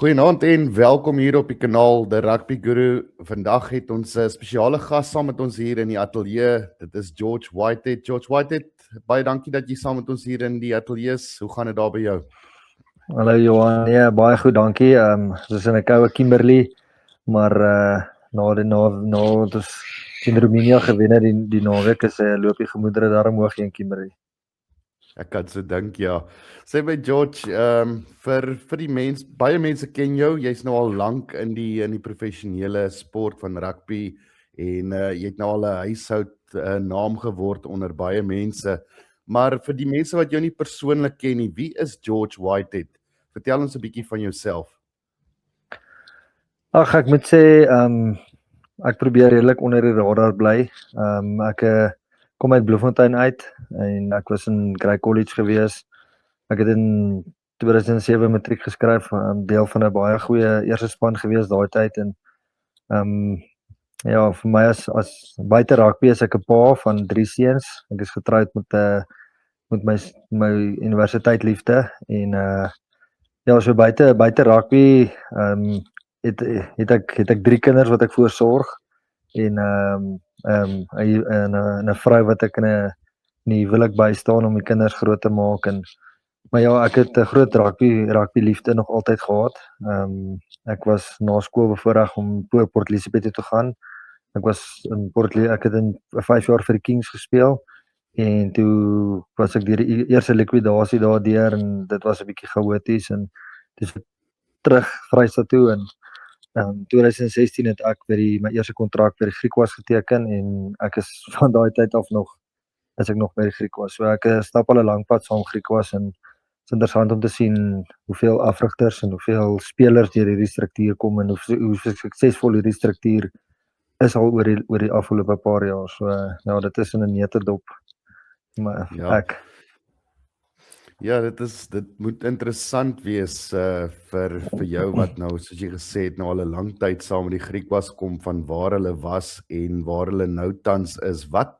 Goeienaand en welkom hier op die kanaal The Rugby Guru. Vandag het ons 'n spesiale gas saam met ons hier in die ateljee. Dit is George Whitehead. George Whitehead, baie dankie dat jy saam met ons hier in die ateljee is. Hoe gaan dit daar by jou? Hallo Johan, ja, baie goed, dankie. Soos in 'n koue Kimberley, maar na dus teen Roemenië gewen het die naweek is loop die gemoedere daar omhoog in Kimberley. Ek kan so dink, ja. Sê my George, vir die baie mense ken jou. Jy's nou al lank in die professionele sport van rugby en jy het nou al 'n huishoud naam geword onder baie mense. Maar vir die mense wat jou nie persoonlik ken nie, wie is George Whitehead? Vertel ons 'n bietjie van jouself. Ag, ek moet sê, ek probeer redelik onder die radar bly. Ek kom uit Bloemfontein uit en ek was in Grey College gewees. Ek het in 2007 matriek geskryf, deel van 'n baie goeie eerste span gewees daai tyd en ja, vir my as buite rugby is ek 'n pa van 3 seuns. Ek is getroud met my universiteitliefde en ja, so buite rugby het ek 3 kinders wat ek voorsorg en 'n vrou wat ek in 'n huwelik bystaan om die kinders groot te maak maar ja, ek het 'n groot rugby liefde nog altyd gehad. Ek was na skool bevoorreg om Port Elizabeth toe te gaan. Ek het in 5 jaar vir die Kings gespeel en toe was ek deur die eerste likwidasie daardeur en dit was 'n bietjie chaoties en dis terug Vrystaat toe en 2016 het ek my eerste kontrak by die Griquas geteken en ek is van daai tyd af nog by die Griquas. So ek stap al 'n lang pad saam Griquas en dit is interessant om te sien hoeveel afrigters en hoeveel spelers deur hierdie struktuur kom en hoe suksesvol hierdie struktuur is al oor die afgelope paar jaar. So ja, dit is in 'n neutedop. Maar ja. Ja, dit moet interessant wees vir jou wat nou, soos jy gesê het, nou al 'n lang tyd saam met die Griquas kom van waar hulle was en waar hulle nou tans is. Wat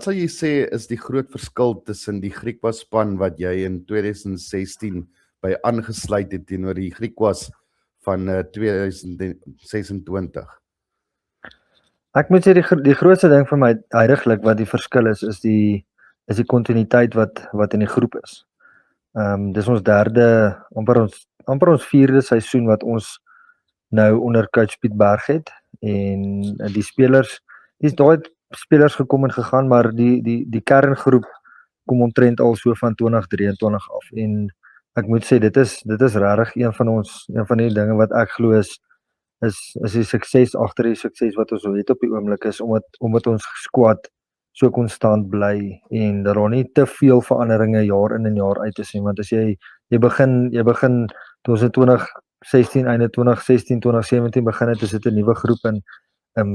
sal jy sê is die groot verskil tussen die Griquas span wat jy in 2016 by aangesluit het teenoor die Griquas van 2026? Ek moet sê die grootste ding vir my huidigelik wat die verskil is die kontinuïteit wat in die groep is. Dis ons derde, amper ons 4de seisoen wat ons nou onder coach Piet Berg het en die spelers, daai spelers gekom en gegaan, maar die kerngroep kom omtrent al so van 2023 af en ek moet sê dit is regtig een van die dinge wat ek glo is die sukses agter die sukses wat ons het op die oomblik is omdat ons squad so konstant bly en dat daar nie te veel veranderinge jaar in en jaar uit is nie, want as jy begin toe ons in 2016 einde 2016 2017 begin het, is dit 'n nuwe groep en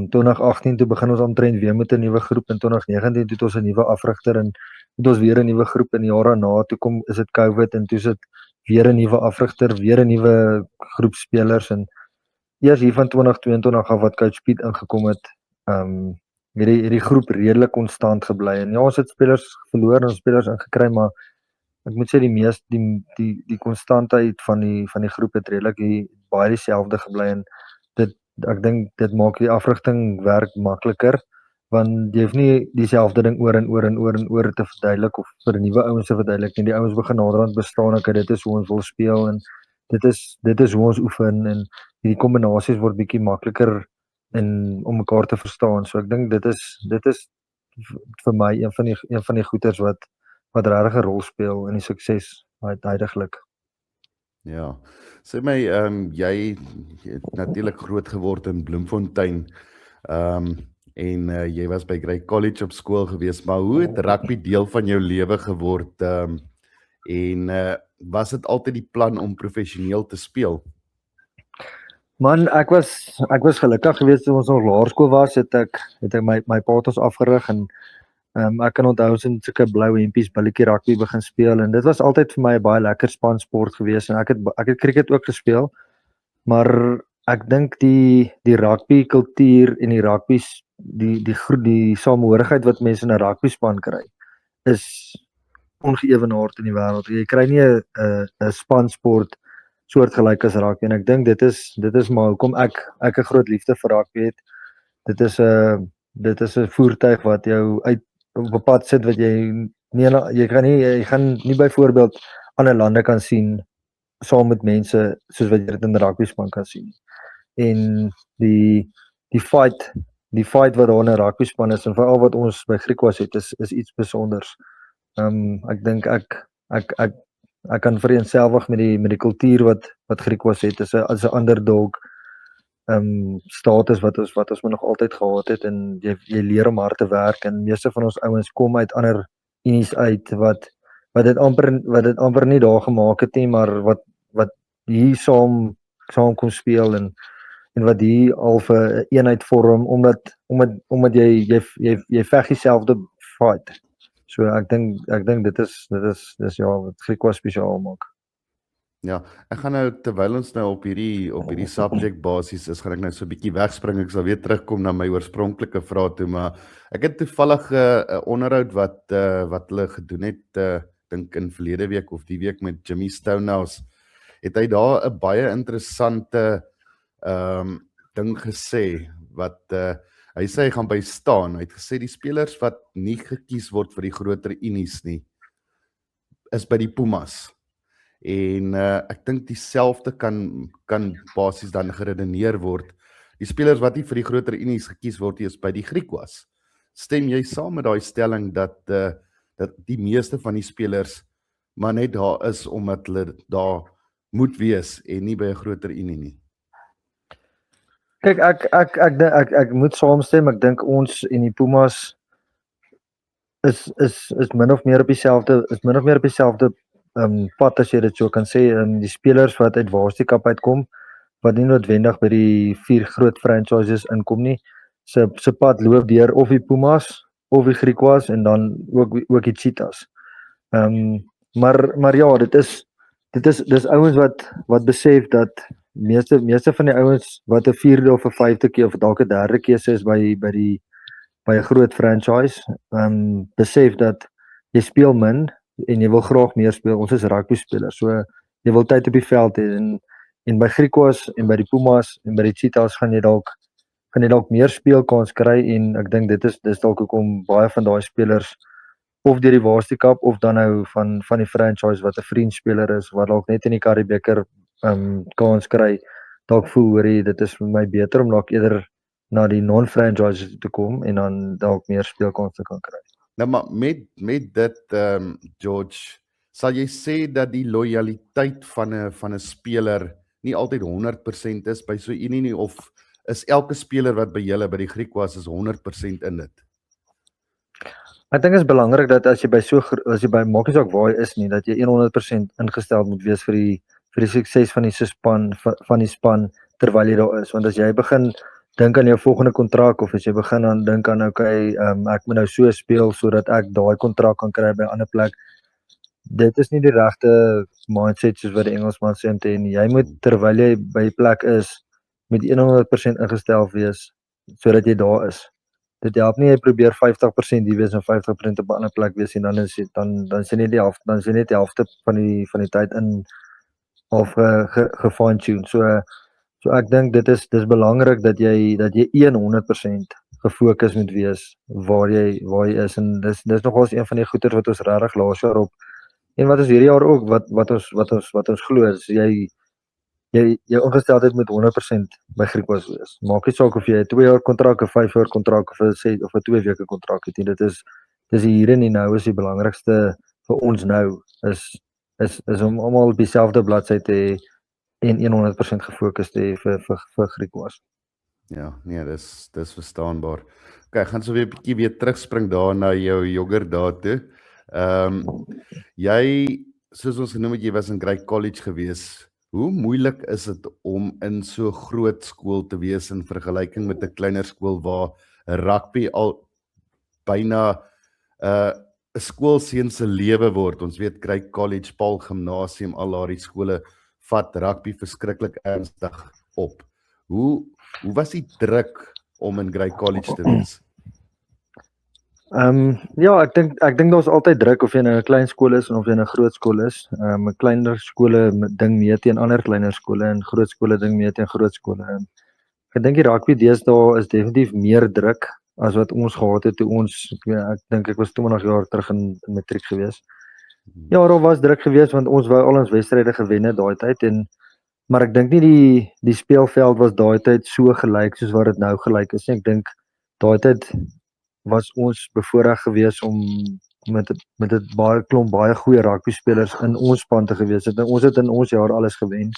2018 toe begin ons omtrent weer met 'n nuwe groep en 2019 toe het ons 'n nuwe afrigter en het ons weer 'n nuwe groep in die jare na toe is dit COVID en toe is dit weer 'n nuwe afrigter, weer 'n nuwe groep spelers en eers hier van 2022 af wat coach Piet ingekom het, hierdie groep redelik konstant gebly en ja, ons het spelers verloor en ons spelers ingekry, maar ek moet sê die konstantheid van die groep het redelik baie dieselfde gebly en ek dink dit maak die afrigting werk makliker want jy hoef nie dieselfde ding oor en oor te verduidelik of vir nuwe ouens te verduidelik nie. Die ouens begin naderhand bestaan dit is hoe ons wil speel en dit is hoe ons oefen en hierdie kombinasies word bietjie makliker om mekaar te verstaan. So ek dink dit is vir my een van die goeters wat regtig 'n rol speel in die sukses huidigelik. Ja, sê my, jy het natuurlik groot geword in Bloemfontein, en jy was by Grey College op skool gewees, maar hoe het rugby deel van jou lewe geword, en was dit altyd die plan om professioneel te speel? Man, ek was gelukkig geweest toe ons nog laerskool was, het ek my pa het ons afgerig en ek kan onthou ons in sulke blou hempies billetjie rugby begin speel en dit was altyd vir my 'n baie lekker spansport geweest en ek het cricket ook gespeel, maar ek dink die rugby kultuur en die rugby die samehorigheid wat mense in 'n rugby span kry is ongeëwenaard in die wêreld. Jy kry nie 'n spansport soortgelyk as rugby en ek dink dit is maar hoekom ek 'n groot liefde vir rugby het. Dit is 'n voertuig wat jou uit op 'n pad sit wat jy gaan nie byvoorbeeld ander lande kan sien saam met mense soos wat jy dit in 'n rugby span kan sien. En die fight wat daar in 'n rugby span is en veral wat ons by Griquas het is iets spesiaals. Ek dink ek kan vereenselwig met die kultuur wat Griquas het as 'n underdog status wat ons nog altyd gehad het en jy leer om hard te werk en meeste van ons ouens kom uit ander unies uit wat dit amper nie daar gemaak het nie, maar wat hier saam kom speel en wat hier al 'n eenheid vorm omdat jy veg dieselfde fight. So ek dink dit is ja wat Griquas spesiaal maak. Ja, ek gaan nou terwyl ons nou op hierdie subject basis is, gaan ek nou so 'n bietjie wegspring. Ek sal weer terugkom na my oorspronklike vraag toe, maar ek het toevallig 'n onderhoud wat hulle gedoen het, dink in verlede week of die week met Jimmy Stonehouse. Het hy daar 'n baie interessante ding gesê wat hy sê hy gaan by staan. Hy het gesê die spelers wat nie gekies word vir die groter unies nie is by die Pumas. En ek dink dieselfde kan basies dan geredeneer word. Die spelers wat nie vir die groter unies gekies word nie is by die Griquas. Stem jy saam met daai stelling dat die meeste van die spelers maar net daar is omdat hulle daar moet wees en nie by 'n groter unie nie? Kyk, ek moet saamstem. Ek dink ons en die Pumas is min of meer op dieselfde pad as jy dit so kan sê. Die spelers wat uit Varsity Cup uitkom, wat nie noodwendig by die 4 groot franchises inkom nie, se pad loop deur of die Pumas of die Griquas en dan ook die Cheetahs. Maar ja, dis ouens wat besef dat meeste van die ouens wat 'n 4de of 'n 5de keer of dalk 'n 3de keuse is by 'n groot franchise, besef dat jy speel min en jy wil graag meer speel. Ons is rugby spelers, so jy wil tyd op die veld hê en by Griquas en by die Pumas en by die Cheetahs gaan jy dalk meer speelkans kry en ek dink dis dalk hoekom baie van daai spelers of deur die Varsity Cup of dan nou van die franchise wat 'n vriendspeler is wat dalk net in die Currie-beker kans kry, dalk voel hoorie dit is vir my beter om dalk eerder na die non-franchise te kom en dan dalk meer speelkans te kan kry. Nou maar met dit George, sal jy sê dat die lojaliteit van 'n speler nie altyd 100% is by so 'n unie nie, of is elke speler wat by julle by die Griquas is 100% in dit? Ek dink dit is belangrik dat as jy by maak nie saak waar jy is nie, dat jy 100% ingestel moet wees vir die sukses van die span terwyl jy daar is. Want as jy begin dink aan jou volgende kontrak of as jy begin aan dink aan okay, ek moet nou so speel sodat ek daai kontrak kan kry by 'n ander plek. Dit is nie die regte mindset soos wat die Engelsman sê te en jy moet terwyl jy by die plek is met 100% ingestel wees sodat jy daar is. Dit help nie jy probeer 50% hier wees en 50% op 'n ander plek wees en dan is net die helfte van die tyd in of gefine tune. So ek dink dis belangrik dat jy 100% gefokus moet wees waar jy is en dis nogals een van die goeters wat ons regtig laas jaar op en wat ons hierdie jaar ook wat ons glo is jy ingesteldheid moet 100% by Griquas wees. Maak nie saak of jy 'n 2 jaar kontrak, 'n 5 jaar kontrak of 'n 2 weke kontrak het nie. Dit is hier en nou is die belangrikste vir ons nou is om almal op dieselfde bladsy te hê en 100% gefokus te hê vir Griquas. Ja, nee, dis verstaanbaar. Okay, gaan so weer 'n bietjie weer terugspring daar na jou jogger daartoe. Jy, soos ons genoem het, jy was in Grey College gewees. Hoe moeilik is dit om in so groot skool te wees in vergelyking met 'n kleiner skool waar rugby al byna 'n skoolseun se lewe word? Ons weet Grey College, Paul Gimnasium, al daardie skole vat rugby verskriklik ernstig op. Hoe was die druk om in Grey College te wees? Ja, ek dink daar's altyd druk of jy nou 'n klein skool is of jy 'n groot skool is. 'n Kleiner skole ding mee teen ander kleiner skole en groot skole ding mee teen groot skole. En ek dink die rugby deesdae is definitief meer druk as wat ons gehad het toe ons ek dink ek was 20 jaar terug in matriek gewees. Ja, daar was druk geweest want ons wou al ons wedstryde gewen het daai tyd maar ek dink nie die speelveld was daai tyd so gelyk soos wat dit nou gelyk is nie. Ek dink daai tyd was ons bevoorreg geweest om met 'n baie goeie rugby spelers in ons span te gewees het. En ons het in ons jaar alles gewen.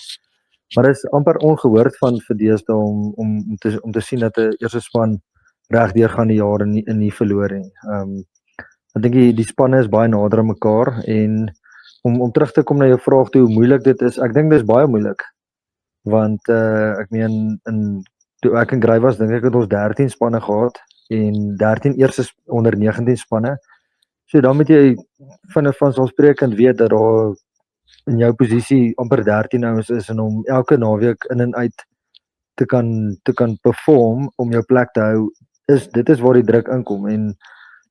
Maar dit is amper ongehoord van vir deesdae om te sien dat 'n eerste span regdeur gaan die jare nie verloor nie. Ek dink die spanne is baie nader aan mekaar en om terug te kom na jou vraag toe hoe moeilik dit is. Ek dink dit is baie moeilik. Want ek meen toe ek in Grey was, dink ek het ons 13 spanne gehad en 13 eerste onder 19 spanne. So dan moet jy van selfsprekend weet dat daar in jou posisie amper 13 ouens is en om elke naweek in en uit te kan perform om jou plek te hou, dit is waar die druk inkom en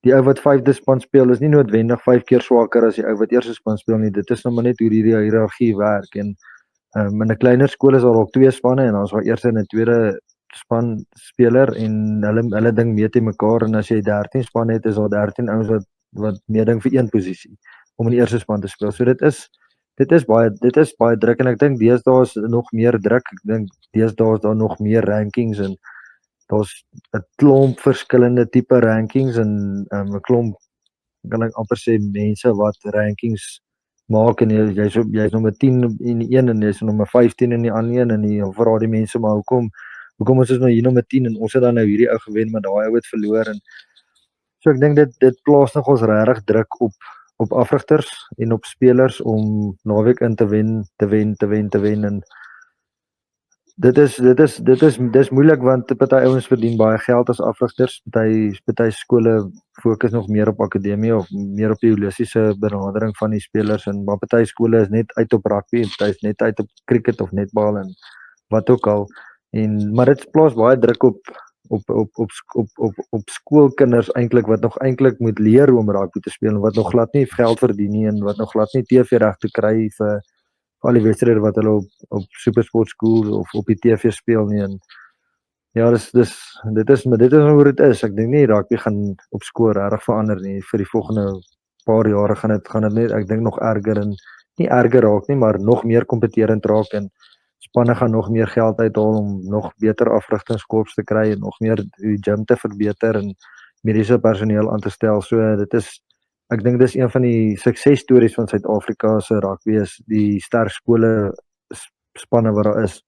die ou wat 5de span speel is nie noodwendig 5 keer swakker as die ou wat eerste span speel nie. Dit is nou maar net hoe die hiërargie werk en in 'n kleiner skool is daar ook 2 spanne en dan is daar eerste en 'n tweede span speler en hulle ding meet teen mekaar en as jy 13 span het is daar 13 ouens wat meeding vir een posisie om in die eerste span te speel. So dit is baie druk en ek dink deesdae is nog meer druk. Ek dink deesdae is daar nog meer rankings en daar's 'n klomp verskillende tipe rankings en 'n klomp kan ek amper sê mense wat rankings maak en jy's nommer 10 in die een en jy's nommer 15 in die ander een en dan vra die mense maar hoekom ons is nou hier nommer 10 en ons het dan nou hierdie ou gewen maar daai ou het verloor en so ek dink dit plaas nog ons regtig druk op afrigters en op spelers om naweek in te wen en dit is moeilik want party ouens verdien baie geld as afrigters. Party skole fokus nog meer op akademie of meer op die holistiese benadering van die spelers en maar party skole is net uit op rugby en party is net uit op cricket of netbal en wat ook al. Maar dit plaas baie druk op skoolkinders eintlik wat nog eintlik moet leer hoe om rugby te speel en wat nog glad nie geld verdien nie en wat nog glad nie TV regte kry vir al die wedstryde wat hulle op Supersport School of op die TV speel nie en ja, dit is hoe dit is. Ek dink nie rugby gaan op skool regtig verander nie vir die volgende paar jare gaan dit net ek dink nog erger en nie erger raak nie, maar nog meer kompeterend raak en spanne gaan nog meer geld uithaal om nog beter afrigtingskorps te kry en nog meer die gym te verbeter en mediese personeel aan te stel. So ek dink dis een van die suksesstories van Suid-Afrika se rugby is die sterk skole spanne wat daar is.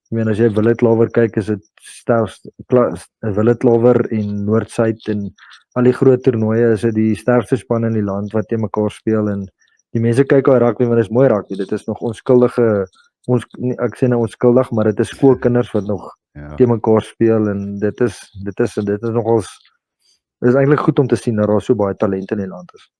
Ek meen as jy Willet Lawer kyk is dit Willet Lawer en Noord-Suid en al die groot toernooie is dit die sterkste spanne in die land wat teen mekaar speel en die mense kyk al rugby want dit is mooi rugby. Dit is nog onskuldige ek sê nou onskuldig, maar dit is skoolkinders wat nog teen mekaar speel en dit is nogals dit is eintlik goed om te sien dat daar so baie talent in die land is.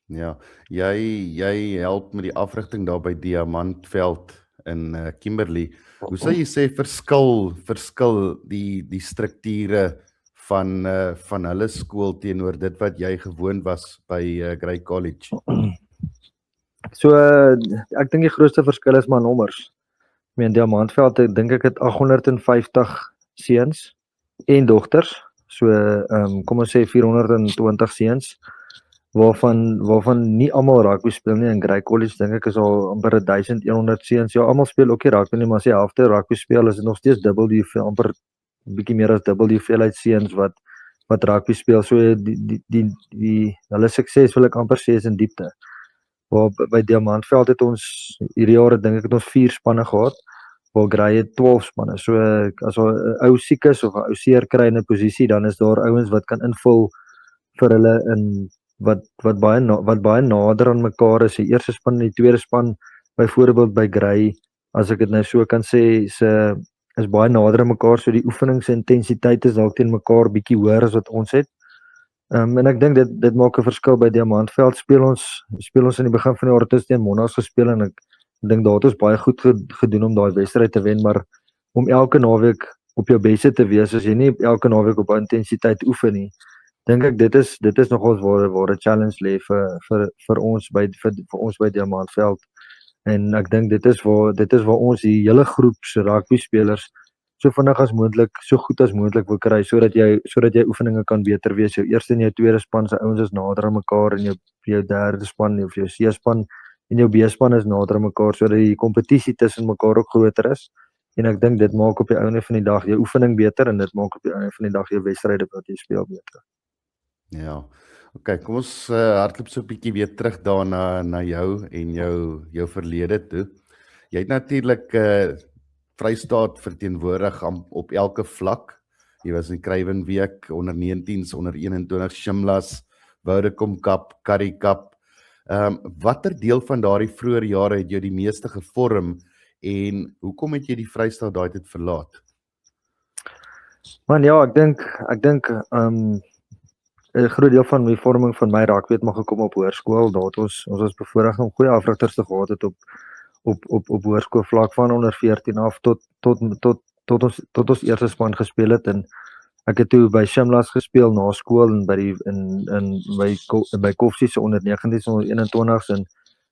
Ja, jy help met die afrigting daar by Diamantveld in Kimberley. Hoe sou jy sê verskil die strukture van hulle skool teenoor dit wat jy gewoond was by Grey College? So ek dink die grootste verskil is maar nommers. Ek meen Diamantveld dink ek het 850 seuns en dogters. So kom ons sê 420 seuns waarvan nie almal rugby speel nie. In Grey College dink ek is al amper 1100 seuns. Ja, almal speel ook nie rugby nie, maar as die helfte rugby speel is dit nog steeds dubbel die amper bietjie meer as dubbel die hoeveelheid seuns wat rugby speel. So die hulle sukses wil ek amper sê is in diepte. Waar by Diamantveld het ons hierdie jaar dink ek het ons 4 spanne gehad. Waar Grey het 12 spanne. So as 'n ou siek is of 'n ou seer kry in 'n posisie, dan is daar ouens wat kan invul vir hulle in wat baie nader aan mekaar is. Die eerste span en die tweede span byvoorbeeld by Grey, as ek dit nou so kan sê, is baie nader aan mekaar, so die oefeningsintensiteit is dalk teen mekaar bietjie hoër as wat ons het. En ek dink dit maak 'n verskil by Diamantveld. Speel ons in die begin van die jaar teen Monash gespeel en ek dink daar het ons baie goed gedoen om daai wedstryd te wen, maar om elke naweek op jou beste te wees, as jy nie elke naweek op intensiteit oefen nie, dink ek dit is nogals waar 'n challenge lê vir ons vir ons by Diamantveld. En ek dink dit is waar ons die hele groep se rugby spelers so vinnig as moontlik, so goed as moontlik wil kry sodat jy oefeninge kan beter wees. Jou eerste en jou tweede span se ouens is nader aan mekaar en jou derde span of jou C-span en jou B-span is nader aan mekaar sodat die kompetisie tussen mekaar ook groter is. En ek dink dit maak op die einde van die dag jou oefening beter en dit maak op die einde van die dag jou wedstryde wat jy speel beter. Ja. OK, kom ons hardloop so 'n bietjie weer terug daarna na jou en jou verlede toe. Jy het natuurlik Vrystaat verteenwoordig op elke vlak. Jy was in Kruiwenweek onder 19s, onder 21 Shimlas, Vodacom Cup, Currie Cup. Watter deel van daardie vroeë jare het jou die meeste gevorm en hoekom het jy die Vrystaat daai tyd verlaat? Man, ja, ek dink 'n groot deel van die vorming van my rugby het maar gekom op hoërskool. Daar het ons was bevoorreg om goeie afrigters te gehad het op hoërskoolvlak van onder 14 af tot ons eerste span gespeel het en ek het toe by Shimlas gespeel na skool en by Koffsie se onder 19s onder 21s en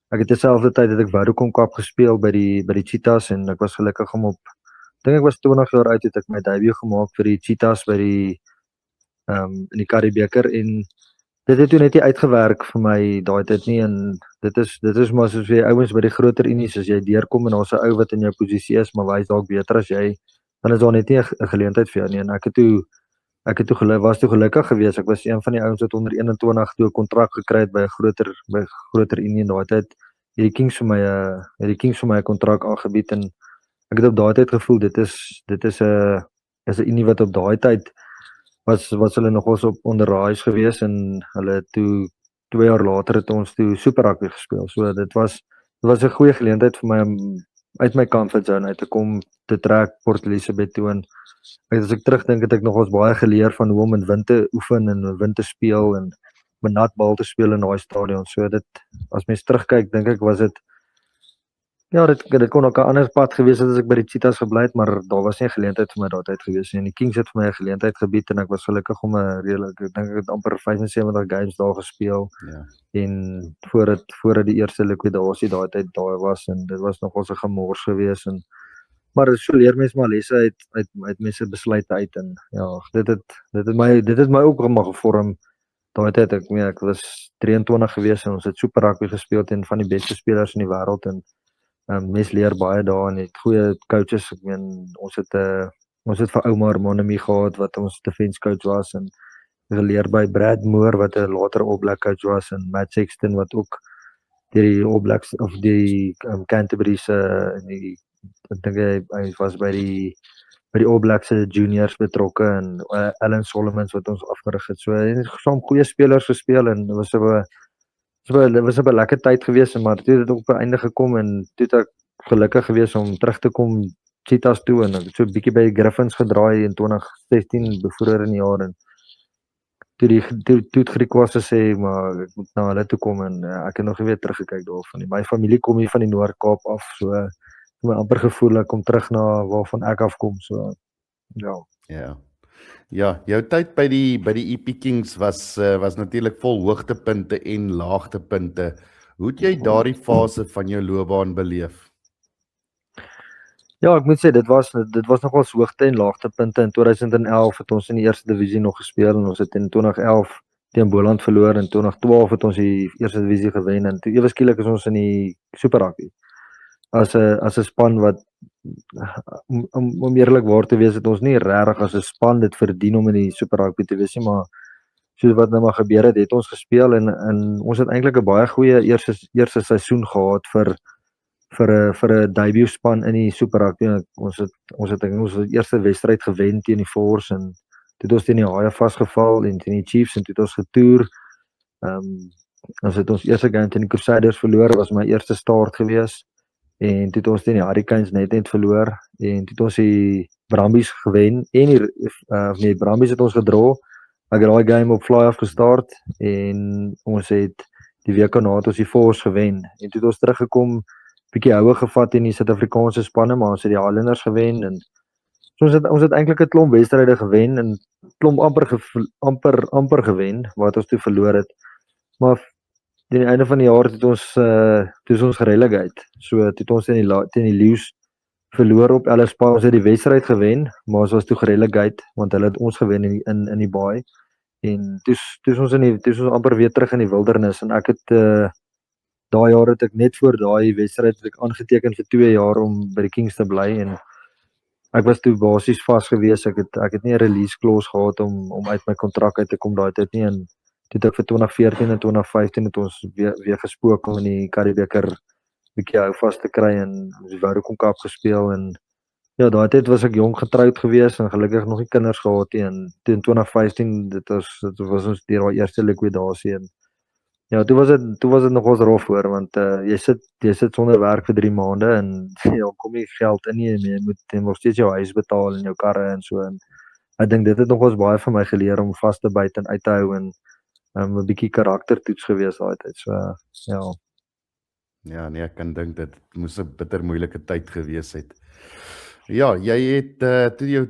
ek het dieselfde tyd het ek Vodacom Cup gespeel by die Cheetahs en ek was gelukkig om ek was 20 jaar oud het ek my debuut gemaak vir die Cheetahs by die in die Currie beker en dit het toe net nie uitgewerk vir my daai tyd nie en dit is maar soos jy ouens by die groter unies as jy deurkom en daar's 'n ou wat in jou posisie is maar hy's dalk beter as jy, dan is daar net nie 'n geleentheid vir jou nie en ek het was gelukkig geweest. Ek was een van die ouens wat onder 21 toe 'n kontrak gekry het by 'n groter unie en daai tyd het die Kings vir my 'n kontrak aangebied en ek het op daai tyd gevoel dit is 'n unie wat op daai tyd was hulle nogals op onderraais gewees en hulle toe 2 jaar later het ons toe super rugby gespeel. So dit was 'n goeie geleentheid vir my om uit my comfort zone uit te kom te trek Port Elizabeth toe en as ek terugdink het ek nogals baie geleer van hoe om in wind te oefen en wind te speel en met nat bal te speel in daai stadion. So dit as mens terugkyk dink ek was dit ja, dit kon ook 'n ander pad gewees het as ek by die Cheetahs gebly het, maar daar was nie 'n geleentheid vir my daai tyd gewees nie. En die Kings het vir my 'n geleentheid gebied en ek was gelukkig om 'n redelik, ek dink ek het amper 75 games daar gespeel. Ja. En voordat die eerste likwidasie daai tyd daar was en dit was nogals 'n gemors gewees en maar so leer mens maar lesse uit mense besluite uit en ja, dit het my ook maar gevorm. Daai tyd ek was 23 gewees en ons het super rugby gespeel teen van die beste spelers in die wêreld en mens leer baie daar en het goeie coaches. Ek meen ons het vir Omar Monami gehad wat ons defense coach was en geleer by Brad Moore wat 'n later All Black coach was en Matt Sexton wat ook deur die All Blacks of die Canterbury se ek dink hy was by die All Blacks se juniors betrokke en Alan Solomons wat ons afgerig het. So saam goeie spelers gespeel en dit was 'n lekker tyd gewees, maar toe het dit op 'n einde gekom en toe het ek gelukkig gewees om terug te kom Cheetahs toe en ek het so 'n bietjie by Griffins gedraai in 2016 vroeër in die jaar en toe het Griekwas gesê maar ek moet na hulle toe kom en ek het nog nie weer teruggekyk daarvan nie. My familie kom hier van die Noord-Kaap af, so my amper gevoel ek kom terug na waarvan ek afkom, so ja. Ja, jou tyd by die EP Kings was natuurlik vol hoogtepunte en laagtepunte. Hoe het jy daardie fase van jou loopbaan beleef? Ja, ek moet sê dit was nogals hoogte en laagtepunte. In 2011 het ons in die eerste divisie nog gespeel en ons het in 2011 teen Boland verloor en in 2012 het ons die eerste divisie gewen en toe ewe skielik is ons in die Super Rugby. As 'n span wat om eerlikwaar te wees het ons nie regtig as 'n span dit verdien om in die Super Rugby te wees nie, maar soos wat nou maar gebeur het ons gespeel en ons het eintlik 'n baie goeie eerste seisoen gehad vir 'n debut span in die Super Rugby. Ons het eerste wedstryd gewen teen die Force en toe het ons teen die Haie vasgeval en teen die Chiefs en toe het ons getoer. Ons het ons eerste game teen die Crusaders verloor, was my eerste start gewees. En toe het ons teen die Hurricanes net verloor en toe het ons die Brumbies gewen en die Brumbies het ons gedra. Ek het daai game op fly af gestart en ons het die week daarna het ons die Force gewen en toe het ons teruggekom, bietjie houe gevat in die Suid-Afrikaanse spanne, maar ons het die Highlanders gewen en ons het eintlik 'n klomp wedstryde gewen en klomp amper gewen wat ons toe verloor het. Maar teen die einde van die jaar het ons gerelegate. So het ons teen die Lions verloor op Ellis Park. Ons het die wedstryd gewen, maar ons was toe gerelegate want hulle het ons gewen in die baai. En toe ons amper weer terug in die wildernis en ek het daai jaar het ek net voor daai wedstryd het ek aangeteken vir 2 jaar om by die Kings te bly en ek was toe basies vas gewees. Ek het nie 'n release clause gehad om uit my kontrak uit te kom daai tyd nie en toe het ek vir 2014 en 2015 het ons weer gespook om in die Karibeker bietjie hou vas te kry en die Vodacom Cup gespeel en ja, daai tyd was ek jong getroud gewees en gelukkig nog nie kinders gehad nie en toe in 2015 dit was ons deur daai eerste likwidasie en ja, toe was dit nogals rof hoor want jy sit sonder werk vir 3 maande en ja, kom nie geld in nie en jy moet nog steeds jou huis betaal en jou karre en so en ek dink dit het nogals baie vir my geleer om vas te byt en uit te hou en 'n bietjie karaktertoets gewees daai tyd. So ja. Ja, nee, ek kan dink dit moes 'n bitter moeilike tyd gewees het. Ja, jy het toe jou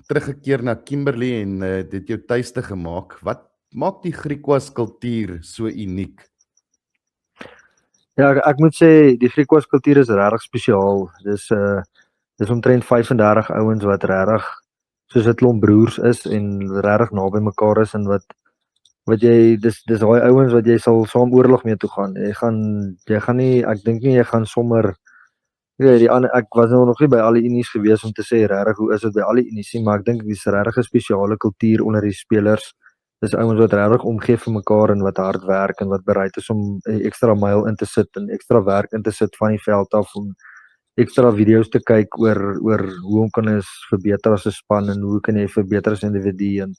teruggekeer na Kimberley en dit jou tuiste gemaak. Wat maak die Griquas kultuur so uniek? Ja, ek moet sê die Griquas kultuur is regtig spesiaal. Dis omtrent 35 ouens wat regtig soos 'n klomp broers is en regtig naby mekaar is en wat jy dis daai ouens wat jy sal saam oorlog mee toe gaan. Jy gaan nie ek dink nie jy gaan sommer die ander ek was nog nie by al die unies gewees om te sê regtig hoe is dit by al die unies nie, maar ek dink dis regtig 'n spesiale kultuur onder die spelers. Dis ouens wat regtig omgee vir mekaar en wat hard werk en wat bereid is om 'n ekstra myl in te sit en ekstra werk in te sit van die veld af om ekstra video's te kyk oor hoe kan ons verbeter as 'n span en hoe kan jy verbeter as individu en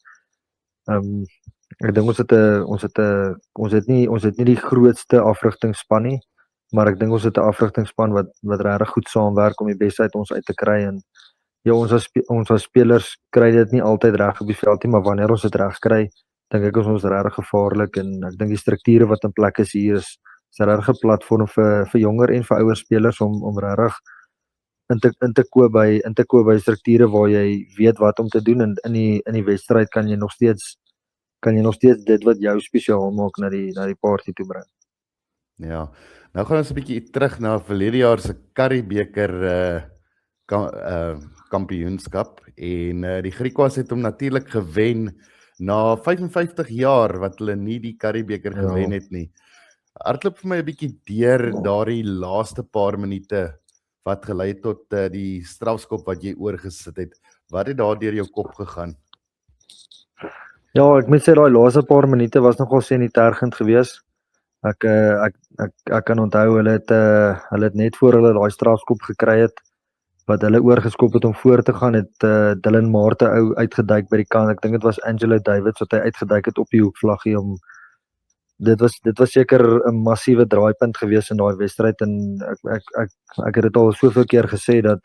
ek dink ons het nie die grootste afrigtingspan nie, maar ek dink ons het 'n afrigtingspan wat regtig goed saamwerk om die beste uit ons uit te kry en ja, ons as spelers kry dit nie altyd reg op die veld nie, maar wanneer ons dit reg kry, dink ek is ons regtig gevaarlik en ek dink die strukture wat in plek is hier is 'n regte platform vir jonger en vir ouer spelers om regtig in te koop by strukture waar jy weet wat om te doen en in die wedstryd kan jy nog steeds dit wat jou spesiaal maak na die party toe bring. Ja. Nou gaan ons 'n bietjie terug na verlede jaar se Karibeker kampioenskap en die Griquas het hom natuurlik gewen na 55 jaar wat hulle nie die Karibeker gewen het nie. Hardloop vir my 'n bietjie deur daardie laaste paar minute wat gelei het tot die strafskop wat jy oorgesit het. Wat het daar deur jou kop gegaan? Ja, ek moet sê daai laaste paar minute was nogal senitergend geweest. Ek kan onthou hulle het net voor hulle daai strafskop gekry het wat hulle oorgeskop het om voor te gaan het Dylan Marte ou uitgeduik by die kant. Ek dink dit was Angelo Davids wat hy uitgeduik het op die hoekvlaggie om dit was seker 'n massiewe draaipunt geweest in daai wedstryd en ek het dit al soveel keer gesê dat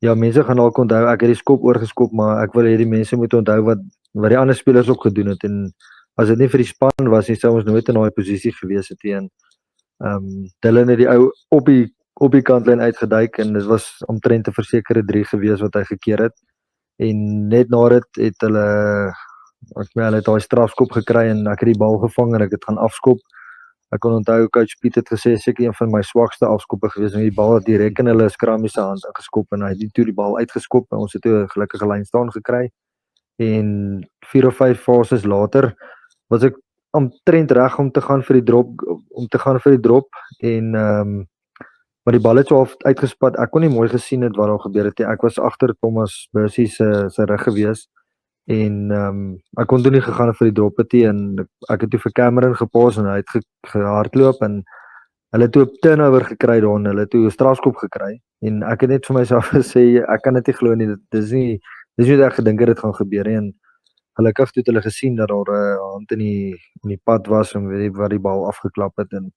ja, mense gaan dalk onthou ek het die skop oorgeskop, maar ek wil hê die mense moet onthou wat die ander spelers ook gedoen het en as dit nie vir die span was nie, sou ons nooit in daai posisie gewees het teen Dylan het die ou op die kantlyn uitgeduik en dit was omtrent 'n versekerde 3 gewees wat hy gekeer het en net na dit het hulle het daai strafskop gekry en ek het die bal gevang en ek het gaan afskop. Ek kon onthou coach Piet het gesê seker een van my swakste afskoppe gewees en die bal het direk in hulle skrammy se hand ingeskop en hy het toe die bal uitgeskop en ons het toe 'n gelukkige lyn staan gekry en 4 of 5 fases later was ek omtrent reg om te gaan vir die drop en maar die bal het so half uitgespat. Ek kon nie mooi gesien het wat daar gebeur het nie. Ek was agter Thomas Bussy se rug gewees en ek kon toe nie gegaan vir die drop het nie en ek het toe vir Cameron gepas en hy het gehardloop en hulle het toe 'n turnover gekry daar en hulle het toe 'n strafskop gekry en ek het net vir myself gesê ek kan dit nie glo nie. Dis nie wat ek gedink het dit gaan gebeur nie en gelukkig het hulle gesien dat daar 'n hand in die pad was en weet wat die bal afgeklap het en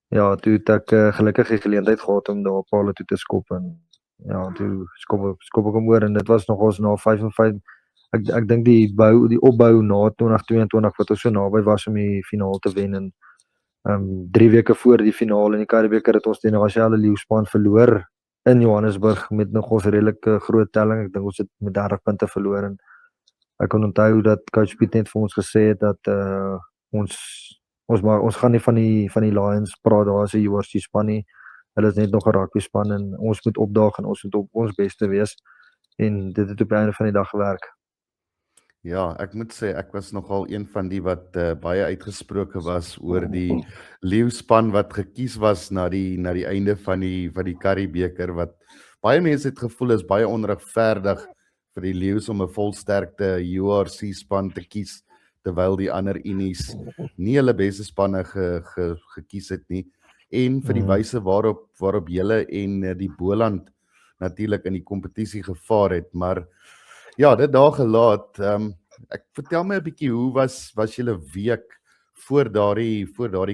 ja, toe het ek gelukkig die geleentheid gehad om daar op paal toe te skop en ja, toe skop ek hom oor en dit was nog ons na 5 ek dink die opbou na 2022 wat ons so naby was om die finaal te wen en 3 weke voor die finaal in die Karibeker het ons teen die Lions span verloor in Johannesburg met nog ons redelike groot telling. Ek dink ons het met 30 punte verloor en ek kan onthou dat coach Piet net vir ons gesê het dat ons gaan nie van die Lions praat, daar is 'n URC span nie. Hulle is net nog 'n rugby span en ons moet opdaag en ons moet op ons beste wees en dit het op die einde van die dag gewerk. Ja, ek moet sê ek was nogal een van die wat baie uitgesproke was oor die leeuspan wat gekies was na die einde van die Currie-beker, wat baie mense het gevoel is baie onregverdig vir die leeu's om 'n volsterkte URC span te kies terwyl die ander unies nie hulle beste spanne gekies het nie, en vir die wyse waarop julle en die Boland natuurlik in die kompetisie gevaar het, maar ja, dit daar gelaat. Ek vertel my 'n bietjie, hoe was julle week voor daardie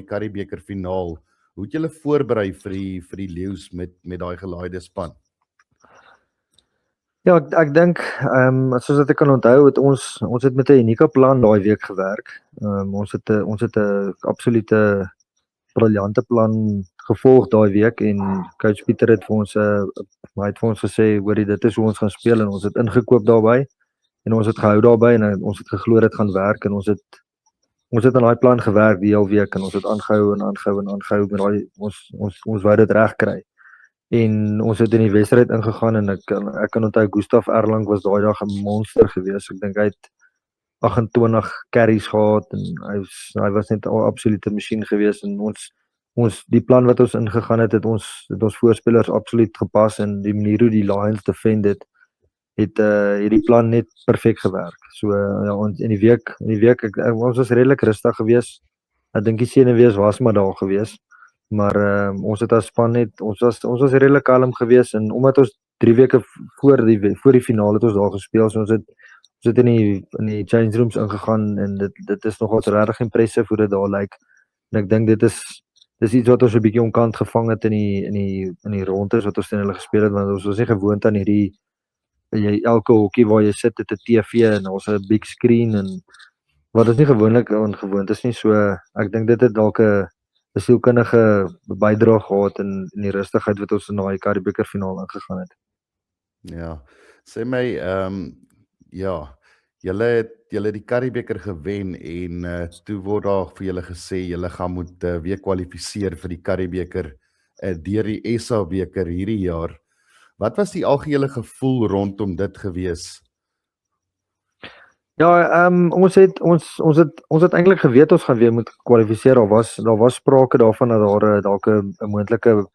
Currie-beker finaal? Hoe het julle voorberei vir die leeu's met daai gelaaide span? Ja, ek dink soos wat ek kan onthou, het ons het met 'n unieke plan daai week gewerk. Ons het 'n absolute briljante plan gevolg daai week en coach Pieter het vir ons hy het vir ons gesê, hoorie, dit is hoe ons gaan speel en ons het ingekoop daarbey en ons het gehou daarbey en ons het geglo dit gaan werk en ons het aan daai plan gewerk die hele week en ons het aangehou met daai ons wou dit reg kry. En ons het in die wedstryd ingegaan en ek kan onthou Gustaf Erlang was daai dag 'n monster geweest. Ek dink hy het 28 carries gehad en hy was net 'n absolute masjien geweest en ons die plan wat ons ingegaan het ons voorspelers absoluut gepas en die manier hoe die Lions defend het hierdie plan net perfek gewerk. So ja, ons in die week ons was redelik rustig geweest. Ek dink die senuwees was maar daar geweest. Maar ons het as span net ons was redelik kalm geweest en omdat ons 3 weke voor die finale het ons daar gespeel, so ons het in die change rooms ingegaan en dit is nogal regtig impressive hoe dit daar lyk. En ek dink dis iets wat ons 'n bietjie onkant gevang het in die rondes wat ons teen hulle gespeel het, want ons was nie gewoond aan hierdie elke hokkie waar jy sit het 'n TV en ons 'n big screen en wat ons nie ongewoond is nie. So ek dink dit het dalk 'n sielkundige bydrae gehad in die rustigheid wat ons in daai Currie-beker finaal ingegaan het. Ja, sê my, ja, julle het die Currie-beker gewen en toe word daar vir julle gesê julle gaan moet weer kwalifiseer vir die Currie-beker deur die SA-beker hierdie jaar. Wat was die algehele gevoel rondom dit gewees? Ja, ons het eintlik geweet ons gaan weer moet kwalifiseer. Daar was sprake daarvan dat daar dalk 'n moontlike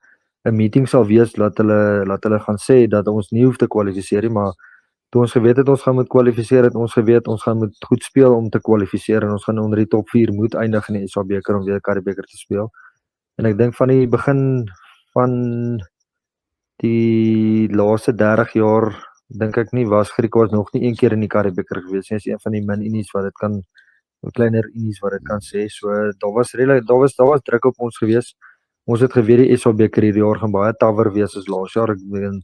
'n meeting sal wees dat hulle gaan sê dat ons nie hoef te kwalifiseer nie, maar toe ons geweet het ons gaan moet kwalifiseer, het ons geweet ons gaan moet goed speel om te kwalifiseer en ons gaan onder die top 4 moet eindig in die SA beker om weer Currie-beker te speel. En ek dink van die begin van die laaste 30 jaar dink ek nie Griek was nog nie een keer in die Currie-beker gewees nie. Is een van die min unies wat dit kan, kleiner unies wat dit kan sê. So daar was druk op ons gewees. Ons het geweet die SA beker hierdie jaar gaan baie tawer wees as laas jaar. Ek meen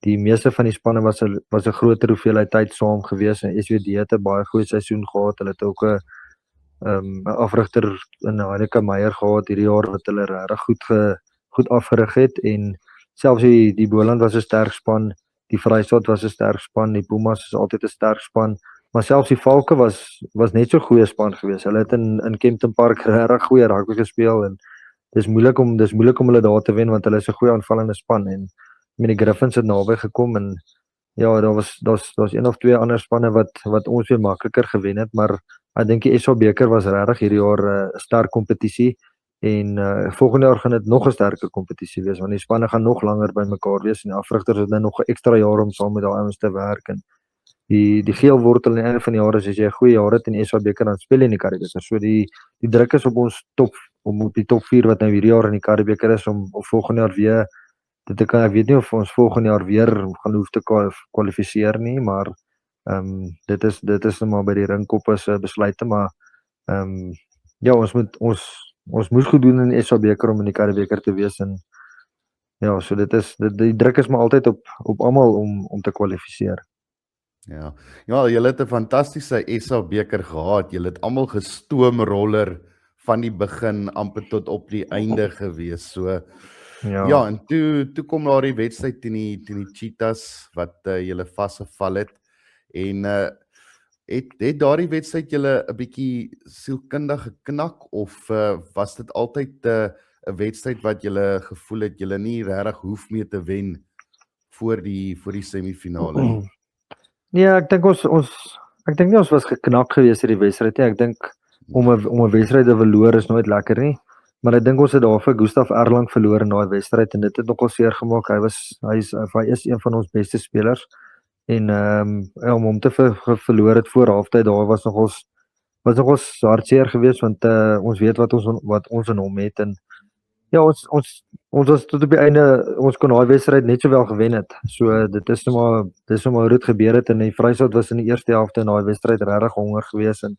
die meeste van die spanne was 'n groter hoeveelheid tyd saam gewees en SWD het 'n baie goeie seisoen gehad. Hulle het ook 'n afrigter in Heineke Meyer gehad hierdie jaar wat hulle regtig goed afgerig het en selfs die Boland was 'n sterk span. Die Vrystaat was 'n sterk span, die Pumas is altyd 'n sterk span, maar selfs die Valke was net so goeie span geweest. Hulle het in Kempton Park regtig goeie rugby gespeel en dis moeilik om hulle daar te wen want hulle is 'n goeie aanvallende span en met die Griffins het naby gekom en ja, daar's een of twee ander spanne wat ons weer makliker gewen het, maar ek dink die SA beker was regtig hierdie jaar 'n sterk kompetisie. En volgende jaar gaan dit nog 'n sterker kompetisie wees want die spanne gaan nog langer bymekaar wees en die afrigters het nou nog 'n ekstra jaar om saam met daai ouens te werk en die geel wortel aan die einde van die jaar is as jy 'n goeie jaar het in die SA beker dan speel jy in die Currie-beker. So die druk is op ons op die top 4 wat nou hierdie jaar in die Currie-beker is om volgende jaar weer ek weet nie of ons volgende jaar weer gaan hoef te kwalifiseer nie, maar dit is net maar by die ringkoppe se besluite, maar ja, ons moes goed doen in die SA beker om in die Currie-beker te wees en ja, so die druk is maar altyd op almal om te kwalifiseer. Ja, julle het 'n fantastiese SA beker gehad. Julle het almal gestoomroller van die begin amper tot op die einde gewees. So Ja, en toe kom daar die wedstryd teen die Cheetahs wat julle vasgeval het en het daardie wedstryd julle 'n bietjie sielkundig geknak of was dit altyd 'n wedstryd wat julle gevoel het julle nie regtig hoef mee te wen voor die semifinale nie? Nee, ek dink ek dink nie ons was geknak geweest in die wedstryd nie. Ek dink om 'n wedstryd te verloor is nooit lekker nie. Maar ek dink ons het daar vir Gustav Erlang verloor in daai wedstryd en dit het nogal seer gemaak. Hy is een van ons beste spelers en om hom te verloor het voor halftyd daar was nogal hartseer geweest want ons weet wat ons in hom het en ja ons was tot op die einde ons kon daai wedstryd net sowel gewen het. So dit is nou maar hoe dit gebeur het en die Vrystaat was in die eerste helfte in daai wedstryd regtig honger geweest en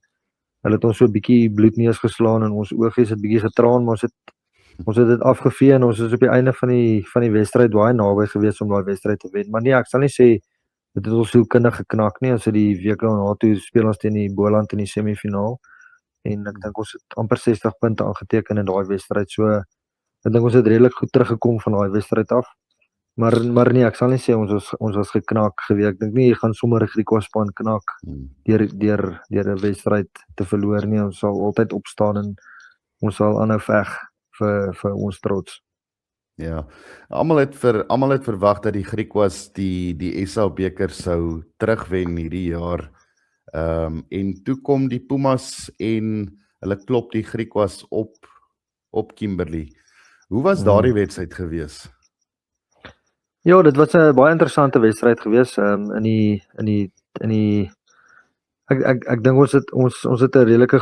hulle het ons so 'n bietjie bloedneus geslaan en ons oogies het bietjie getraan, maar ons het dit afgevee en ons is op die einde van die wedstryd baie naby geweest om daai wedstryd te wen. Maar nee, ek sal nie sê dit het ons sielkundig geknak nie. Ons het die week daarna toe speel ons teen die Boland in die semifinaal en ek dink ons het amper 60 punte aangeteken in daai wedstryd. So ek dink ons het redelik goed teruggekom van daai wedstryd af. Maar nee, ek sal nie sê ons was geknak gewees. Ek dink nie jy gaan sommer 'n Griekwa-span knak deur 'n wedstryd te verloor nie. Ons sal altyd opstaan en ons sal aanhou veg vir ons trots. Ja. Almal het verwag dat die Griekwas die SA beker sou terugwen hierdie jaar. En toe kom die Pumas en hulle klop die Griekwas op Kimberley. Hoe was daardie wedstryd gewees? Ja, dit was 'n baie interessante wedstryd gewees. Ek dink ons het 'n redelike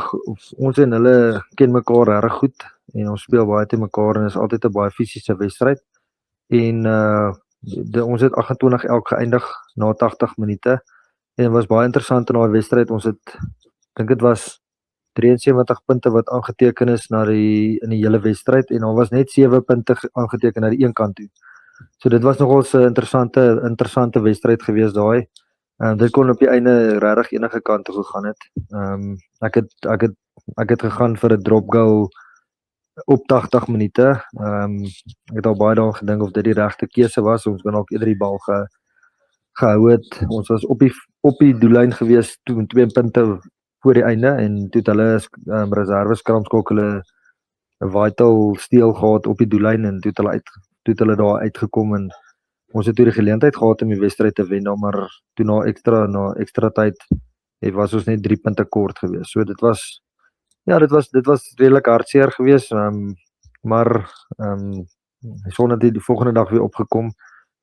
ons en hulle ken mekaar regtig goed en ons speel baie te mekaar en is altyd 'n baie fisiese wedstryd. En ons het 28 elk geëindig na 80 minute en dit was baie interessant in daai wedstryd. Ons het dink dit was 73 punte wat aangeteken is in die hele wedstryd en daar was net 7 punte aangeteken na die een kant toe. So dit was nogal 'n interessante wedstryd gewees daai. Dit kon op die einde regtig enige kant toe gegaan het. Ek het gegaan vir 'n drop goal op 80 minute. Ek het al baie daaraan gedink of dit die regte keuse was. Ons kon dalk eerder die bal gehou het. Ons was op die doellyn gewees toe met 2 punte voor die einde en toe het hulle reserve skramskok hulle 'n vital steel gehad op die doellyn en toe het hulle daar uitgekom en ons het toe die geleentheid gehad om die wedstryd te wen, maar toe na ekstra tyd was ons net 3 punte kort geweest. So dit was redelik hartseer geweest, maar son het die volgende dag weer opgekom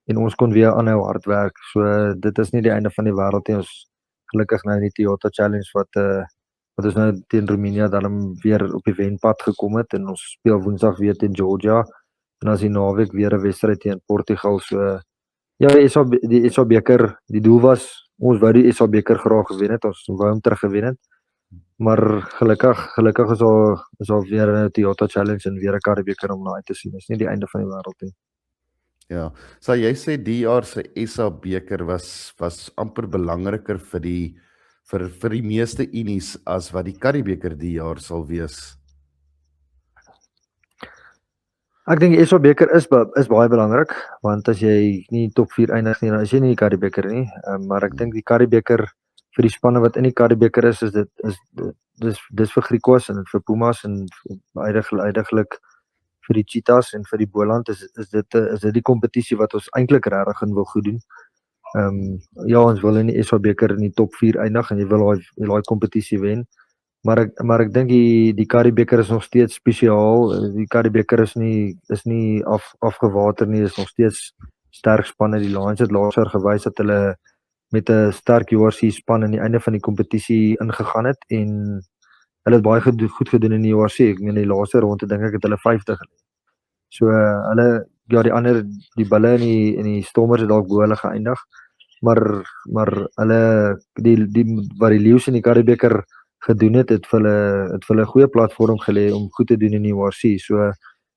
en ons kon weer aanhou hard werk. So dit is nie die einde van die wêreld nie. Ons gelukkig nou in die Toyota Challenge wat ons nou teen Roemenië dan weer op die wenpad gekom het en ons speel Woensdag weer teen Georgia. En as die naweek weer 'n wedstryd teen Portugal. So ja, die SA beker, die doel was ons wou die SA beker graag gewen het. Ons wou hom teruggewen het. Maar gelukkig is al weer 'n Toyota Challenge en weer 'n Karibeker om na uit te sien. Dit is nie die einde van die wêreld nie. Ja. So jy sê die jaar se SA beker was amper belangriker vir die meeste unies as wat die Karibeker die jaar sal wees. Ek dink die SA beker is baie belangrik want as jy nie top 4 eindig nie, dan is jy nie die Karibeker nie. Maar ek dink die Karibeker vir die spanne wat in die Karibeker is dis vir Griekwas en vir Pumas en eindiglik vir die Cheetahs en vir die Boland is dit die kompetisie wat ons eintlik regtig in wil goed doen. Ja, ons wil in die SA beker in die top 4 eindig en jy wil daai kompetisie wen. Maar ek dink die Karibeker is nog steeds spesiaal. Die Karibeker is nie afgewater nie, is nog steeds sterk spanne. Die Lions het laas jaar gewys dat hulle met 'n sterk URC span aan die einde van die kompetisie ingegaan het en hulle het baie goed gedoen in die URC. Ek meen die laaste ronde dink ek het hulle 50 gelê. So hulle die bulle in die Stormers het dalk bo hulle geëindig. Maar hulle wat die Leeu's in die Karibeker gedoen het vir hulle 'n goeie platform gelê om goed te doen in die URC. So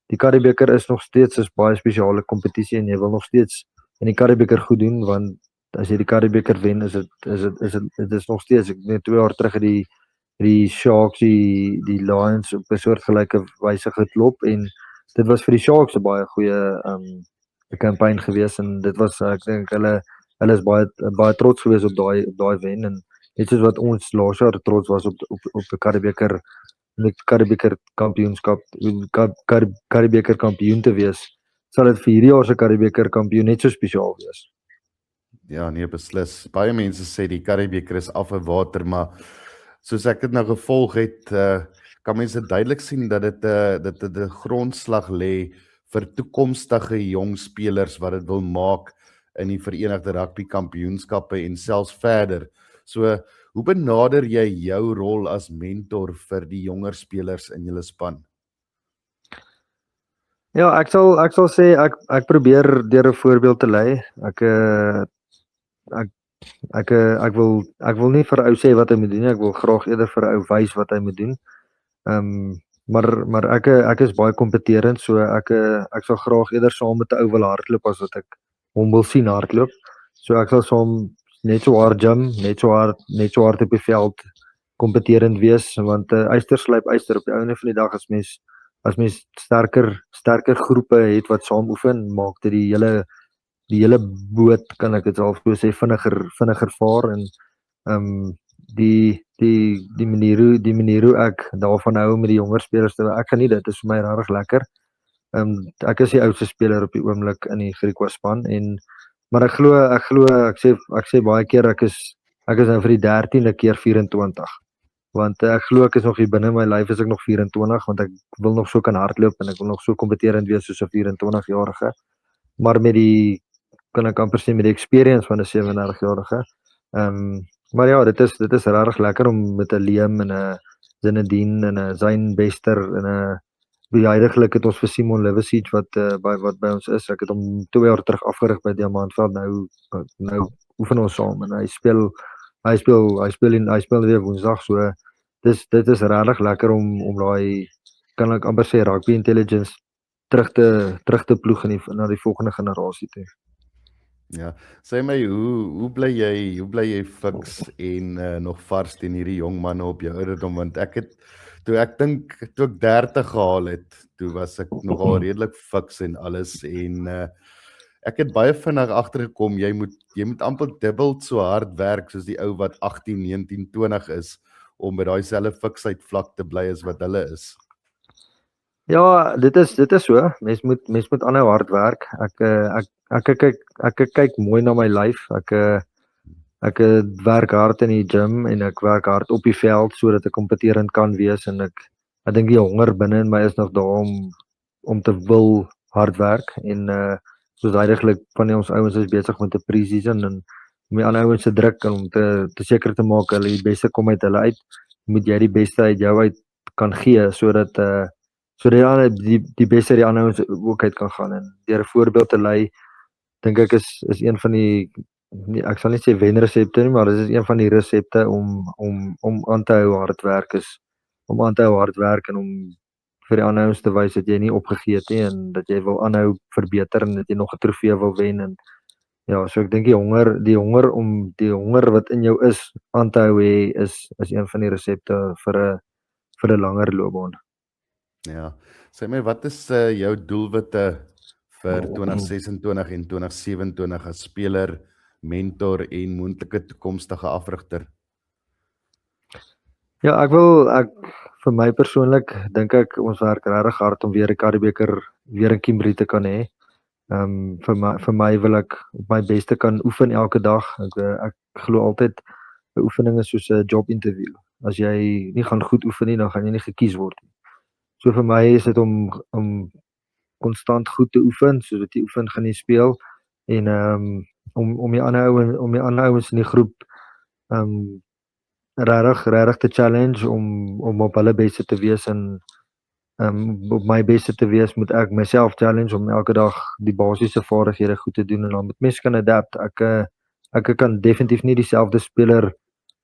die Karibeker is nog steeds 'n baie spesiale kompetisie en jy wil nog steeds in die Karibeker goed doen want as jy die Karibeker wen is dit nog steeds. Ek net 2 jaar terug het die Sharks die Lions op 'n soortgelyke wyse geklop en dit was vir die Sharks 'n baie goeie kampanje gewees en dit was ek dink hulle is baie trots gewees op daai wen en net soos wat ons laas jaar trots was op die Karibeker met Karibeker kampioenskap Karibeker kampioen te wees, sal dit vir hierdie jaar se Karibeker kampioen net so spesiaal wees. Ja, nee, beslis. Baie mense sê die Karibeker is af 'n water, maar soos ek dit nou gevolg het, kan mense duidelik sien dat dit 'n grondslag lê vir toekomstige jong spelers wat dit wil maak in die Verenigde Rugby Kampioenskappe en selfs verder. So, hoe benader jy jou rol as mentor vir die jonger spelers in julle span? Ja, ek sal sê ek probeer deur 'n voorbeeld te lei. Ek wil nie vir 'n ou sê wat hy moet doen nie. Ek wil graag eerder vir 'n ou wys wat hy moet doen. Maar ek is baie kompeterend, so ek sal graag eerder saam met 'n ou wil hardloop as wat ek hom wil sien hardloop. So ek sal saam net so hard jump, net so hard op die veld kompeterend wees, want yster slyp yster op die einde van die dag as mens sterker groepe het wat saam oefen, maak dit die hele boot, kan ek dit al so sê, vinniger vaar en die manier hoe ek daarvan hou met die jonger spelers, ek geniet dit is vir my regtig lekker. Ek is die oudste speler op die oomblik in die Griquas span maar ek sê baie keer ek is nou vir die 13de keer 24. Want ek glo ek is nog hier binne my lyf is ek nog 24 want ek wil nog so kan hardloop en ek wil nog so kompeterend wees soos 'n 24-jarige. Maar met die kan ek amper sê met die experience van 'n 37-jarige. Maar ja, dit is regtig lekker om met 'n Liam en 'n Zinedine en 'n Zayn Bester en 'n huidigelik het ons vir Simon Livesich wat by ons is. Ek het hom 2 jaar terug afgerig by Diamantveld. Nou oefen ons saam en hy speel weer Woensdag, so dit is regtig lekker om daai kan ek amper sê rugby intelligence terug te ploeg na die volgende generasie toe. Ja, sê my hoe bly jy fiks en nog vars teen hierdie jong manne op jou ouderdom, want toe ek 30 gehaal het, toe was ek nogal redelik fiks en alles en ek het baie vinnig agtergekom jy moet amper dubbel so hard werk soos die ou wat 18, 19, 20 is om met daai selfe fiksheid vlak te bly as wat hulle is. Ja, dit is so. Mens moet aanhou hard werk. Ek kyk mooi na my lyf. Ek werk hard in die gym en ek werk hard op die veld sodat ek kompeterend kan wees en ek dink die honger binne in my is nog daar om te wil hard werk en soos heidaglik van ons ouens is besig met 'n pre-season en om die ander ouens te druk en om te seker te maak hulle die beste kom uit hulle uit, moet jy die beste uit jou uit kan gee sodat die beste die ander ouens ook uit kan gaan en deur 'n voorbeeld te lei, dink ek is een van die ek sal nie sê wenresepte nie, maar dit is een van die resepte om aan te hou hard werk om aan te hou hard werk en om vir die ander ouens te wys dat jy nie opgegee het nie en dat jy wil aanhou verbeter en dat jy nog 'n trofee wil wen en ja, so ek dink die honger wat in jou is aan te hou is een van die resepte vir 'n langer loopbaan. Ja, sê my wat is jou doelwitte vir 2026 en 2027 as speler, mentor en moontlike toekomstige afrigter? Ja, vir my persoonlik dink ek ons werk regtig hard om weer die Karibeker weer in Kimberley te kan hê. Vir my wil ek op my beste kan oefen elke dag. Ek glo altyd 'n oefening is soos 'n job interview. As jy nie gaan goed oefen nie, dan gaan jy nie gekies word nie. So vir my is dit om konstant goed te oefen, soos wat jy oefen gaan jy speel en om die ander ouens in die groep regtig te challenge om op hulle beste te wees en op my beste te wees moet ek myself challenge om elke dag die basiese vaardighede goed te doen en dan moet mense kan adapt. Ek kan definitief nie dieselfde speler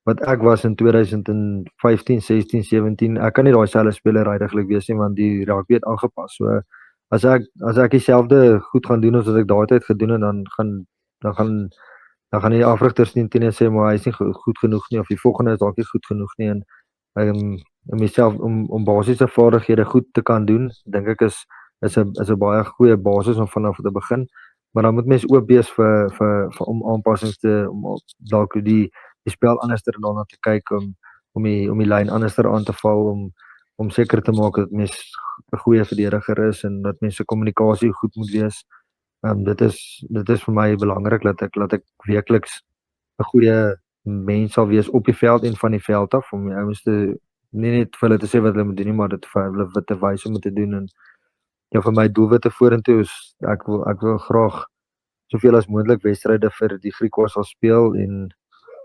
wat ek was in 2015, 16, 17. Ek kan nie daai selfde speler heidaglik wees nie want die rugby het aangepas. So as ek dieselfde goed gaan doen as wat ek daai tyd gedoen het, dan gaan die afrigters nie teen sê maar hy is nie goed genoeg nie of die volgende is dalk nie goed genoeg nie en om myself om basiese vaardighede goed te kan doen, dink ek is is 'n baie goeie basis om vanaf te begin. Maar dan moet mens oop wees vir om aanpassings om dalk die spel anderster daarna te kyk om die lyn anderster aan te val om seker te maak dat mens 'n goeie verdediger is en dat mense kommunikasie goed moet wees. Dit is vir my belangrik dat ek weekliks 'n goeie mens sal wees op die veld en van die veld af om die ouens te nie net vir hulle te sê wat hulle moet doen nie, maar dit vir hulle wat te wys om te doen en ja vir my doelwitte vorentoe is ek wil graag soveel as moontlik wedstryde vir die Griquas sal speel en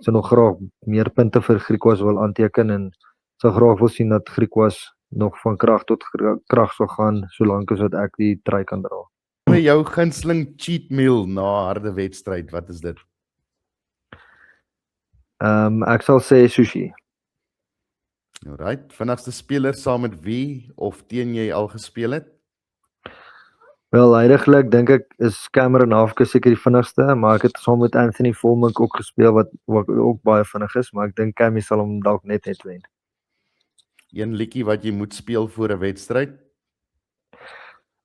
sou nog graag meer punte vir Griquas wil aanteken en sou graag wil sien dat Griquas nog van krag tot krag sal gaan solank as wat ek die trui kan dra. Met jou gunsteling cheat meal na 'n harde wedstryd, wat is dit? Ek sal sê sushi. Alright, vinnigste speler saam met wie of teen jy al gespeel het? Wel, eindiglik dink ek is Cameron Hafke seker die vinnigste, maar ek het saam met Anthony Volmink ook gespeel wat ook baie vinnig is, maar ek dink Cammy sal hom dalk net wen. Een liedjie wat jy moet speel voor 'n wedstryd?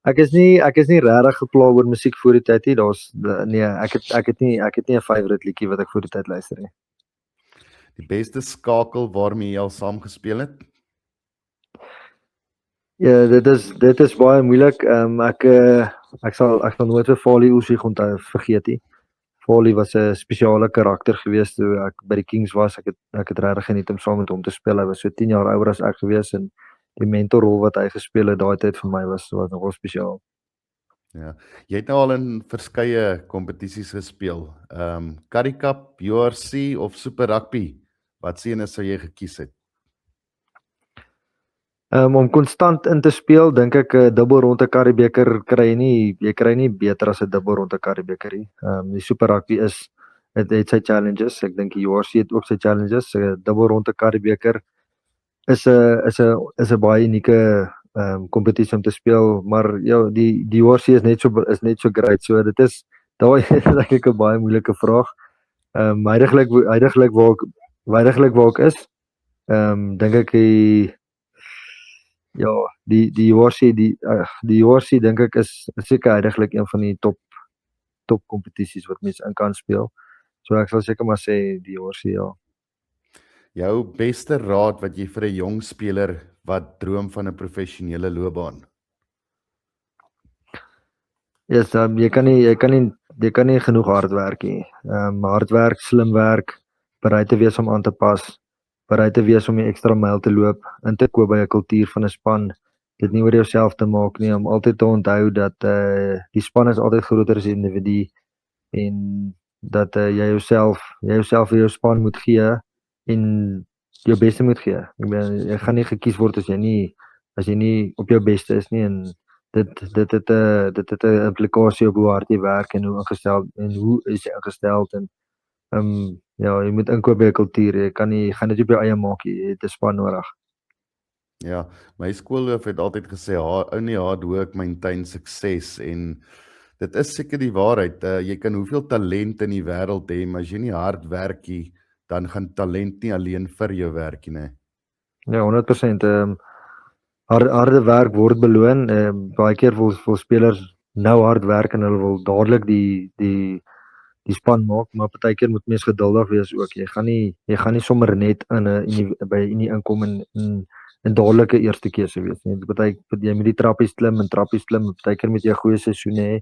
Ek is nie regtig gepla oor musiek voor die tyd nie. Ek het nie 'n favourite liedjie wat ek voor die tyd luister nie. Die beste skakel waarmee jy al saam gespeel het? Ja, dit is baie moeilik. Ek sal nooit vir Fali Ousig vergeet nie. Fali was 'n spesiale karakter geweest toe ek by die Kings was. Ek het regtig geniet om saam met hom te speel. Hy was so 10 jaar ouer as ek geweest en die mentorrol wat hy gespeel het daai tyd vir my was nogal spesiaal. Ja, jy het nou al in verskeie kompetisies gespeel. Currie Cup, URC of Super Rugby? Wat sien sou jy gekies het? Om konstant in te speel, dink ek 'n dubbelronde Karibeker jy kry nie beter as 'n dubbelronde Karibeker nie. Die Super Rugby het sy challenges. Ek dink die URC het ook sy challenges. 'n Dubbelronde Karibeker is 'n baie unieke kompetisie om te speel, maar ja, die URC is net so great. So dit is daai dink ek 'n baie moeilike vraag. Huidiglik waar ek is, dink ek die URC dink ek is seker heiliglik een van die top kompetisies wat mense in kan speel. So ek sal seker maar sê die URC ja. Jou beste raad wat jy vir 'n jong speler wat droom van 'n professionele loopbaan? Ja, jy kan nie genoeg hard werk nie. Hard werk, slim werk, bereid te wees om aan te pas. Bereid te wees om die ekstra myl te loop, in te koop by 'n kultuur van 'n span, dit nie oor jouself te maak nie, om altyd te onthou dat die span is altyd groter as die individu en dat jy jouself vir jou span moet gee en jou beste moet gee. Ek bedoel, jy gaan nie gekies word as jy nie op jou beste is nie en dit het 'n implikasie op hoe hard jy werk en hoe is jy ingestel en ja, jy moet inkoop by 'n kultuur. Jy gaan dit op jou eie maak, jy het 'n span nodig. Ja, my skoolhoof het altyd gesê, only hard work maintain sukses en dit is seker die waarheid. Jy kan hoeveel talent in die wêreld hê, maar as jy nie hard werk nie, dan gaan talent nie alleen vir jou werk nie. Ja, 100%. Harde werk word beloon. Baie keer wil spelers nou hard werk en hulle wil dadelik die span maak, maar partykeer moet mens geduldig wees ook. Jy gaan nie sommer net by inkom en dadelik 'n eerste keuse wees nie. Jy moet die trappies klim, partykeer moet jy 'n goeie seisoen hê.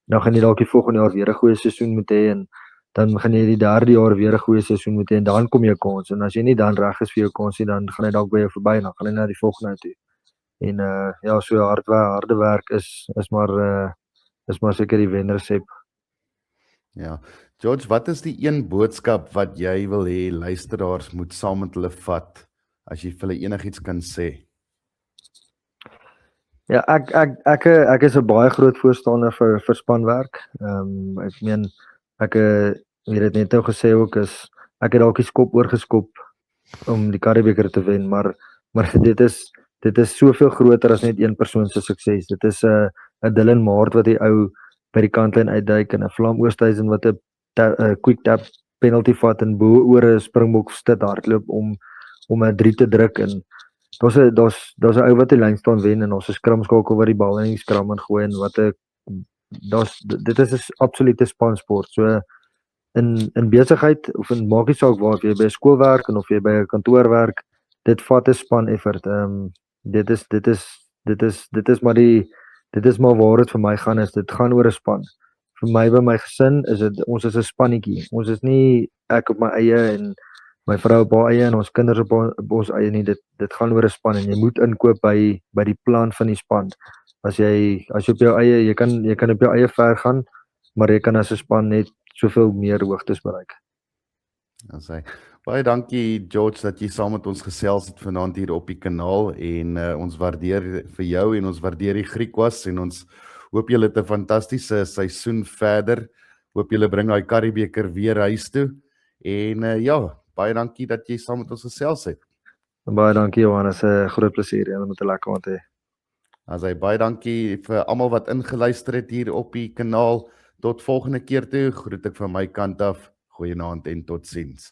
Dan gaan jy dalk die volgende jaar weer 'n goeie seisoen moet hê en dan gaan jy die derde jaar weer 'n goeie seisoen moet hê en dan kom jy kans en as jy nie dan reg is vir jou kans nie, dan gaan hy dalk by jou verby en dan gaan hy na die volgende toe. En ja, so harde werk is maar seker die wenresep. Ja, George, wat is die een boodskap wat jy wil hê luisteraars moet saam met hulle vat as jy vir hulle enigiets kan sê? Ja, ek is 'n baie groot voorstander vir spanwerk. Ek meen ek het net nou gesê ook ek het dalk die skop oorgeskop om die Karibeker te wen, maar dit is soveel groter as net een persoon se sukses. Dit is 'n Dylan Maart wat die ou by die kantlyn uitduik en 'n Vlam Oosthuizen wat 'n quick tap penalty vat en bo oor 'n Springbok stit hardloop om 'n 3 te druk en daar's 'n ou wat die lyn staan wen en ons 'n scrum skakel wat die bal in die scrum ingooi en wat 'n dit is 'n absolute spansport. So in besigheid of in maak nie saak waar of jy by 'n skool werk en of jy by 'n kantoor werk, dit vat 'n span effort. Dit is maar waar dit vir my gaan is. Dit gaan oor 'n span. Vir my by my gesin is dit ons is 'n spannetjie. Ons is nie ek op my eie en my vrou op haar eie en ons kinders op ons eie nie. Dit gaan oor 'n span en jy moet inkoop by die plan van die span. As jy op jou eie, jy kan op jou eie ver gaan, maar jy kan as 'n span net soveel meer hoogtes bereik. Baie dankie George dat jy saam met ons gesels het vanaand hier op die kanaal en ons waardeer vir jou en ons waardeer die Griekwas en ons hoop julle het 'n fantastiese seisoen verder. Hoop julle bring daai Karibebeker weer huis toe en ja, baie dankie dat jy saam met ons gesels het. Baie dankie Johannes, 'n groot plesier en met 'n lekker aand hê. Baie dankie vir almal wat ingeluister het hier op die kanaal. Tot volgende keer toe, groet ek van my kant af. Goeienaand en totsiens.